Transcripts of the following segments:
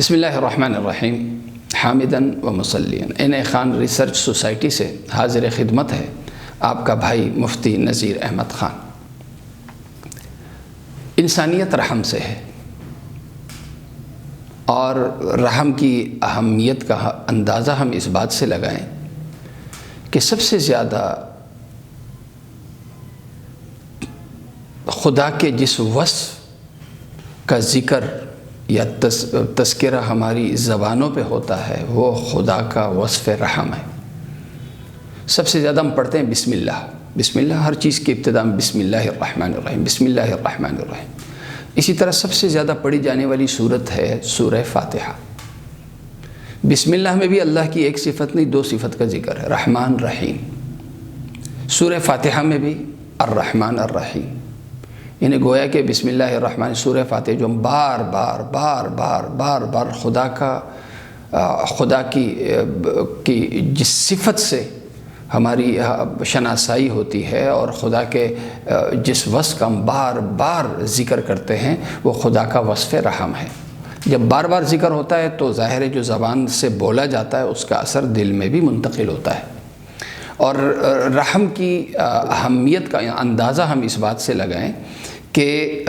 بسم اللہ الرحمن الرحیم حامداً و مصلیاً این خان ریسرچ سوسائٹی سے حاضر خدمت ہے آپ کا بھائی مفتی نذیر احمد خان۔ انسانیت رحم سے ہے، اور رحم کی اہمیت کا اندازہ ہم اس بات سے لگائیں کہ سب سے زیادہ خدا کے جس وصف کا ذکر یا تذکرہ ہماری زبانوں پہ ہوتا ہے وہ خدا کا وصف رحم ہے۔ سب سے زیادہ ہم پڑھتے ہیں بسم اللہ، بسم اللہ، ہر چیز کی ابتدا میں بسم اللہ الرحمن الرحیم، بسم اللہ الرحمن الرحیم۔ اسی طرح سب سے زیادہ پڑھی جانے والی سورت ہے سورہ فاتحہ۔ بسم اللہ میں بھی اللہ کی ایک صفت نہیں، دو صفت کا ذکر ہے، رحمان رحیم۔ سورہ فاتحہ میں بھی الرحمن الرحیم، یعنی گویا کہ بسم اللہ الرحمن سورہ فاتحہ جو ہم بار بار خدا کی جس صفت سے ہماری شناسائی ہوتی ہے اور خدا کے جس وصف کا ہم بار بار ذکر کرتے ہیں وہ خدا کا وصف رحم ہے۔ جب بار بار ذکر ہوتا ہے تو ظاہر ہے جو زبان سے بولا جاتا ہے اس کا اثر دل میں بھی منتقل ہوتا ہے، اور رحم کی اہمیت کا اندازہ ہم اس بات سے لگائیں کہ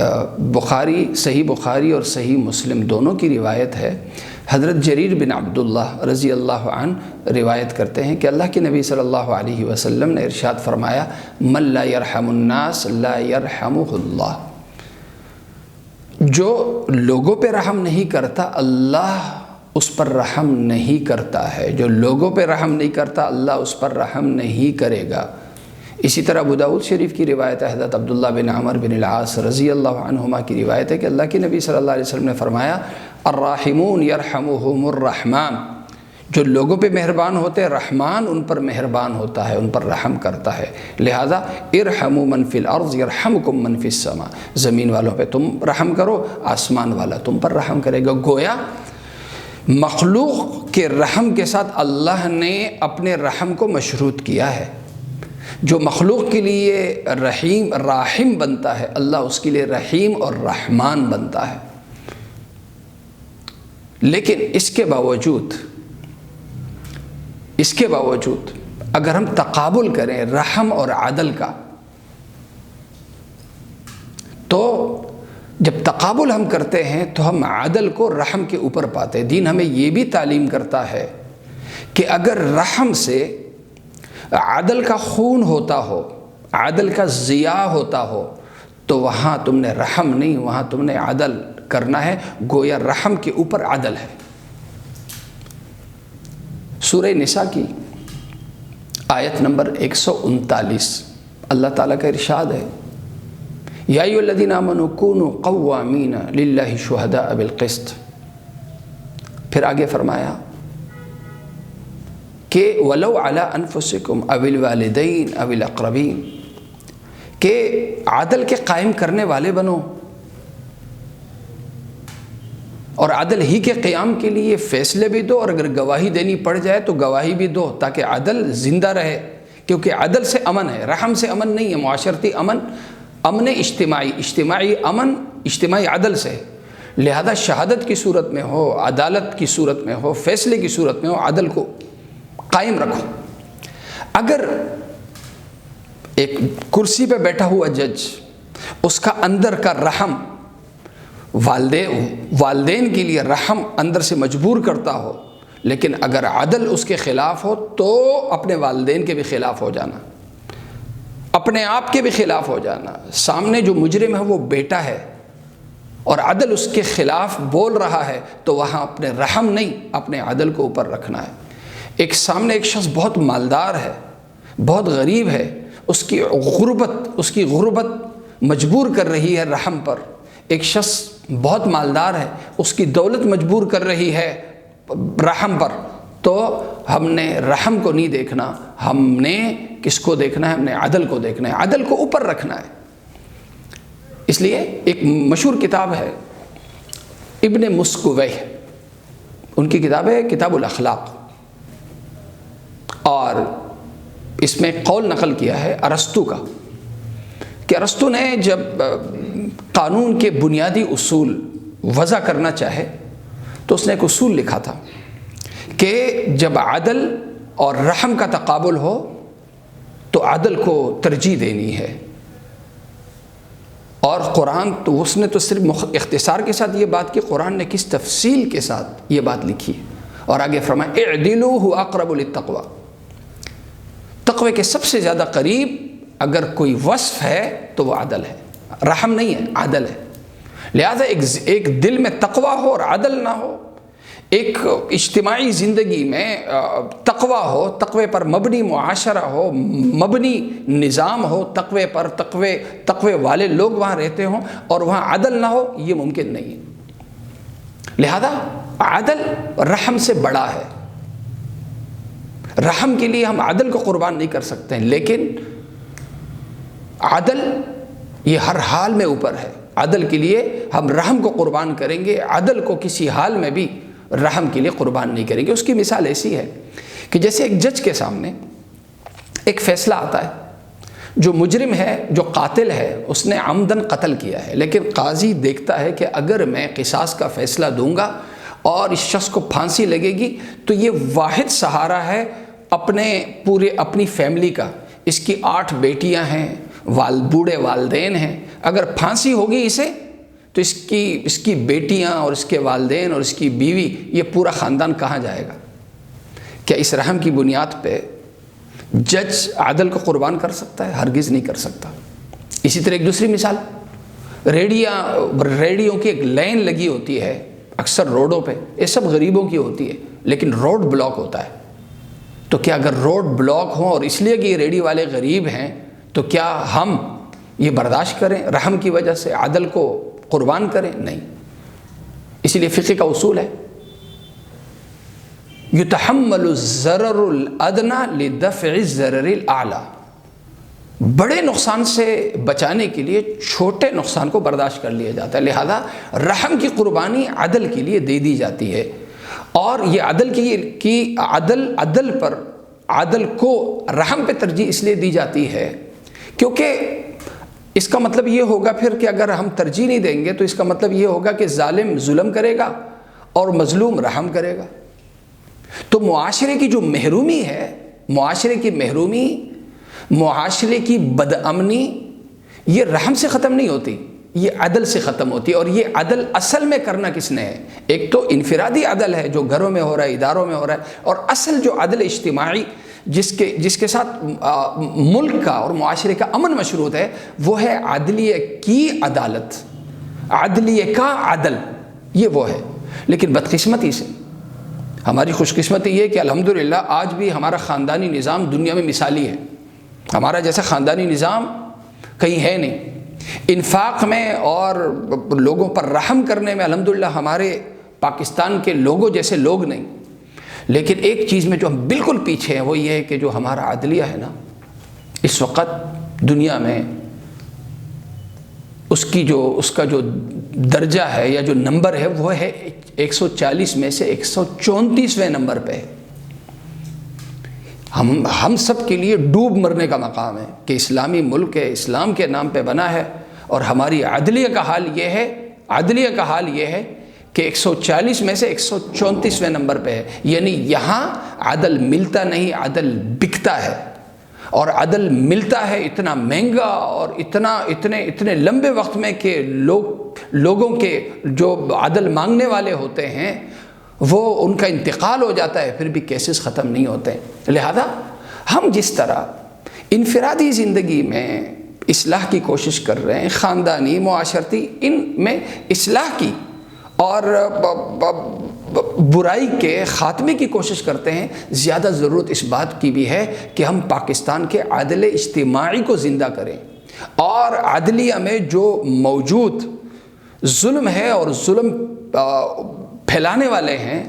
صحیح بخاری اور صحیح مسلم دونوں کی روایت ہے۔ حضرت جریر بن عبداللہ رضی اللہ عنہ روایت کرتے ہیں کہ اللہ کے نبی صلی اللہ علیہ وسلم نے ارشاد فرمایا، من لا يرحم الناس لا يرحمه اللہ، جو لوگوں پہ رحم نہیں کرتا اللہ اس پر رحم نہیں کرتا ہے، جو لوگوں پہ رحم نہیں کرتا اللہ اس پر رحم نہیں کرے گا۔ اسی طرح ابو داؤد شریف کی روایت ہے، حضرت عبداللہ بن عمر بن العاص رضی اللہ عنہما کی روایت ہے کہ اللہ کے نبی صلی اللہ علیہ وسلم نے فرمایا، الراحمون یرحمہم الرحمن، جو لوگوں پہ مہربان ہوتے ہیں رحمان ان پر مہربان ہوتا ہے، ان پر رحم کرتا ہے، لہذا ارحموا من فی الارض یرحمکم من فی السماء، زمین والوں پہ تم رحم کرو آسمان والا تم پر رحم کرے گا۔ گویا مخلوق کے رحم کے ساتھ اللہ نے اپنے رحم کو مشروط کیا ہے۔ جو مخلوق کے لیے راحم بنتا ہے اللہ اس کے لیے رحیم اور رحمان بنتا ہے۔ لیکن اس کے باوجود اگر ہم تقابل کریں رحم اور عدل کا، تو جب تقابل ہم کرتے ہیں تو ہم عدل کو رحم کے اوپر پاتے ہیں۔ دین ہمیں یہ بھی تعلیم کرتا ہے کہ اگر رحم سے عدل کا خون ہوتا ہو، عدل کا ضیاع ہوتا ہو، تو وہاں تم نے رحم نہیں، وہاں تم نے عدل کرنا ہے، گویا رحم کے اوپر عدل ہے۔ سورہ نساء کی آیت نمبر 139 اللہ تعالیٰ کا ارشاد ہے، یا ایھا الذین آمنوا کونوا قوامین للہ شہداء بالقسط۔ پھر آگے فرمایا کہ وَلَوْ عَلَىٰ أَنفُسِكُمْ أَوِ الْوَالِدَيْنِ أَوِ الْأَقْرَبِينَ، کہ عدل کے قائم کرنے والے بنو، اور عدل ہی کے قیام کے لیے فیصلے بھی دو، اور اگر گواہی دینی پڑ جائے تو گواہی بھی دو تاکہ عدل زندہ رہے، کیونکہ عدل سے امن ہے، رحم سے امن نہیں ہے۔ معاشرتی امن اجتماعی امن اجتماعی عدل سے، لہذا شہادت کی صورت میں ہو، عدالت کی صورت میں ہو، فیصلے کی صورت میں ہو، عدل کو قائم رکھو۔ اگر ایک کرسی پہ بیٹھا ہوا جج، اس کا اندر کا رحم والدین کے لیے رحم اندر سے مجبور کرتا ہو، لیکن اگر عدل اس کے خلاف ہو تو اپنے والدین کے بھی خلاف ہو جانا، اپنے آپ کے بھی خلاف ہو جانا۔ سامنے جو مجرم ہے وہ بیٹا ہے اور عدل اس کے خلاف بول رہا ہے تو وہاں اپنے رحم نہیں اپنے عدل کو اوپر رکھنا ہے۔ سامنے ایک شخص بہت مالدار ہے، بہت غریب ہے، اس کی غربت مجبور کر رہی ہے رحم پر۔ ایک شخص بہت مالدار ہے، اس کی دولت مجبور کر رہی ہے رحم پر، تو ہم نے رحم کو نہیں دیکھنا، ہم نے کس کو دیکھنا ہے؟ ہم نے عدل کو دیکھنا ہے، عدل کو اوپر رکھنا ہے۔ اس لیے ایک مشہور کتاب ہے ابن مسکویہ، ان کی کتاب ہے کتاب الاخلاق، اور اس میں قول نقل کیا ہے ارسطو کا، کہ ارسطو نے جب قانون کے بنیادی اصول وضع کرنا چاہے تو اس نے ایک اصول لکھا تھا کہ جب عدل اور رحم کا تقابل ہو تو عدل کو ترجیح دینی ہے. اور قرآن تو اس نے تو صرف اختصار کے ساتھ یہ بات کی، قرآن نے کس تفصیل کے ساتھ یہ بات لکھی ہے. اور آگے فرمایا اعدلوا هو اقرب للتقوی، تقوی کے سب سے زیادہ قریب اگر کوئی وصف ہے تو وہ عدل ہے، رحم نہیں ہے، عدل ہے. لہذا ایک دل میں تقوی ہو اور عدل نہ ہو، ایک اجتماعی زندگی میں تقوی ہو، تقوی پر مبنی معاشرہ ہو، مبنی نظام ہو، تقوی پر تقوی والے لوگ وہاں رہتے ہوں اور وہاں عدل نہ ہو، یہ ممکن نہیں ہے. لہذا عدل رحم سے بڑا ہے. رحم کے لیے ہم عدل کو قربان نہیں کر سکتے ہیں، لیکن عدل یہ ہر حال میں اوپر ہے. عدل کے لیے ہم رحم کو قربان کریں گے، عدل کو کسی حال میں بھی رحم کے لیے قربان نہیں کریں گے. اس کی مثال ایسی ہے کہ جیسے ایک جج کے سامنے ایک فیصلہ آتا ہے، جو مجرم ہے، جو قاتل ہے، اس نے عمدن قتل کیا ہے، لیکن قاضی دیکھتا ہے کہ اگر میں قصاص کا فیصلہ دوں گا اور اس شخص کو پھانسی لگے گی تو یہ واحد سہارا ہے اپنی فیملی کا. اس کی 8 بیٹیاں ہیں، بوڑھے والدین ہیں. اگر پھانسی ہوگی اسے تو اس کی بیٹیاں اور اس کے والدین اور اس کی بیوی، یہ پورا خاندان کہاں جائے گا؟ کیا اس رحم کی بنیاد پہ جج عدل کو قربان کر سکتا ہے؟ ہرگز نہیں کر سکتا. اسی طرح ایک دوسری مثال، ریڑیوں کی ایک لائن لگی ہوتی ہے اکثر روڈوں پہ، یہ سب غریبوں کی ہوتی ہے، لیکن روڈ بلاک ہوتا ہے. تو کیا اگر روڈ بلاک ہوں اور اس لیے کہ یہ ریڑی والے غریب ہیں تو کیا ہم یہ برداشت کریں؟ رحم کی وجہ سے عدل کو قربان کریں؟ نہیں. اسی لیے فقہ کا اصول ہے یتحمل الضرر الادنى لدفع الضرر الاعلی. بڑے نقصان سے بچانے کے لیے چھوٹے نقصان کو برداشت کر لیا جاتا ہے. لہذا رحم کی قربانی عدل کے لیے دے دی جاتی ہے. اور یہ عدل کو رحم پہ ترجیح اس لیے دی جاتی ہے کیونکہ اس کا مطلب یہ ہوگا پھر کہ اگر ہم ترجیح نہیں دیں گے تو اس کا مطلب یہ ہوگا کہ ظالم ظلم کرے گا اور مظلوم رحم کرے گا. تو معاشرے کی جو محرومی ہے، معاشرے کی بدامنی، یہ رحم سے ختم نہیں ہوتی، یہ عدل سے ختم ہوتی ہے. اور یہ عدل اصل میں کرنا کس نے ہے؟ ایک تو انفرادی عدل ہے جو گھروں میں ہو رہا ہے، اداروں میں ہو رہا ہے، اور اصل جو عدل اجتماعی جس کے ساتھ ملک کا اور معاشرے کا امن مشروط ہے، وہ ہے عدلیہ کی عدالت، عدلیہ کا عدل، یہ وہ ہے. لیکن بدقسمتی سے ہماری خوش قسمتی یہ کہ الحمدللہ آج بھی ہمارا خاندانی نظام دنیا میں مثالی ہے. ہمارا جیسا خاندانی نظام کہیں ہے نہیں. انفاق میں اور لوگوں پر رحم کرنے میں الحمدللہ ہمارے پاکستان کے لوگوں جیسے لوگ نہیں. لیکن ایک چیز میں جو ہم بالکل پیچھے ہیں وہ یہ ہے کہ جو ہمارا عدلیہ ہے نا، اس وقت دنیا میں اس کا جو درجہ ہے یا جو نمبر ہے وہ ہے 140 میں سے 134ویں نمبر پہ. ہم سب کے لیے ڈوب مرنے کا مقام ہے کہ اسلامی ملک ہے، اسلام کے نام پہ بنا ہے، اور ہماری عدلیہ کا حال یہ ہے کہ 140 میں سے 134ویں نمبر پہ ہے. یعنی یہاں عدل ملتا نہیں، عدل بکتا ہے. اور عدل ملتا ہے اتنا مہنگا اور اتنے لمبے وقت میں کہ لوگوں کے جو عدل مانگنے والے ہوتے ہیں وہ ان کا انتقال ہو جاتا ہے، پھر بھی کیسز ختم نہیں ہوتے. لہذا ہم جس طرح انفرادی زندگی میں اصلاح کی کوشش کر رہے ہیں، خاندانی، معاشرتی، ان میں اصلاح کی اور برائی کے خاتمے کی کوشش کرتے ہیں، زیادہ ضرورت اس بات کی بھی ہے کہ ہم پاکستان کے عدل اجتماعی کو زندہ کریں. اور عدلیہ میں جو موجود ظلم ہے اور ظلم پھیلانے والے ہیں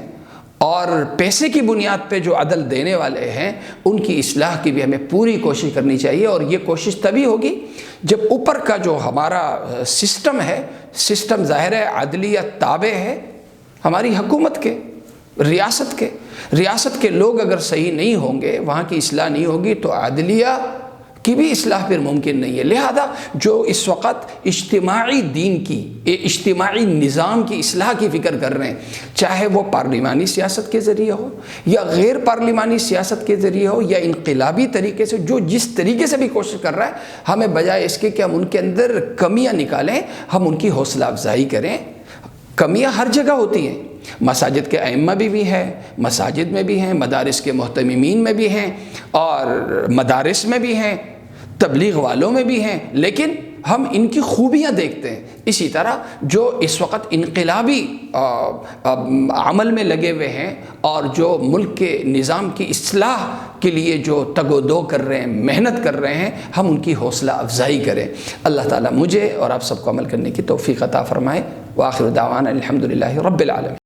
اور پیسے کی بنیاد پہ جو عدل دینے والے ہیں، ان کی اصلاح کی بھی ہمیں پوری کوشش کرنی چاہیے. اور یہ کوشش تبھی ہوگی جب اوپر کا جو ہمارا سسٹم ہے، سسٹم ظاہر ہے عدلیہ تابع ہے ہماری حکومت کے، ریاست کے لوگ اگر صحیح نہیں ہوں گے، وہاں کی اصلاح نہیں ہوگی تو عدلیہ کی بھی اصلاح پھر ممکن نہیں ہے۔ لہذا جو اس وقت اجتماعی دین کی، اجتماعی نظام کی اصلاح کی فکر کر رہے ہیں، چاہے وہ پارلیمانی سیاست کے ذریعے ہو یا غیر پارلیمانی سیاست کے ذریعے ہو یا انقلابی طریقے سے، جو جس طریقے سے بھی کوشش کر رہا ہے، ہمیں بجائے اس کے کہ ہم ان کے اندر کمیاں نکالیں، ہم ان کی حوصلہ افزائی کریں۔ کمیاں ہر جگہ ہوتی ہیں، مساجد کے ائمہ بھی ہیں، مساجد میں بھی ہیں، مدارس کے محتممین میں بھی ہیں، اور مدارس میں بھی ہیں، تبلیغ والوں میں بھی ہیں، لیکن ہم ان کی خوبیاں دیکھتے ہیں۔ اسی طرح جو اس وقت انقلابی عمل میں لگے ہوئے ہیں اور جو ملک کے نظام کی اصلاح کے لیے جو تگ و دو کر رہے ہیں، محنت کر رہے ہیں، ہم ان کی حوصلہ افزائی کریں۔ اللہ تعالیٰ مجھے اور آپ سب کو عمل کرنے کی توفیق عطا فرمائے۔ وآخر دعوانا الحمدللہ رب العالمین۔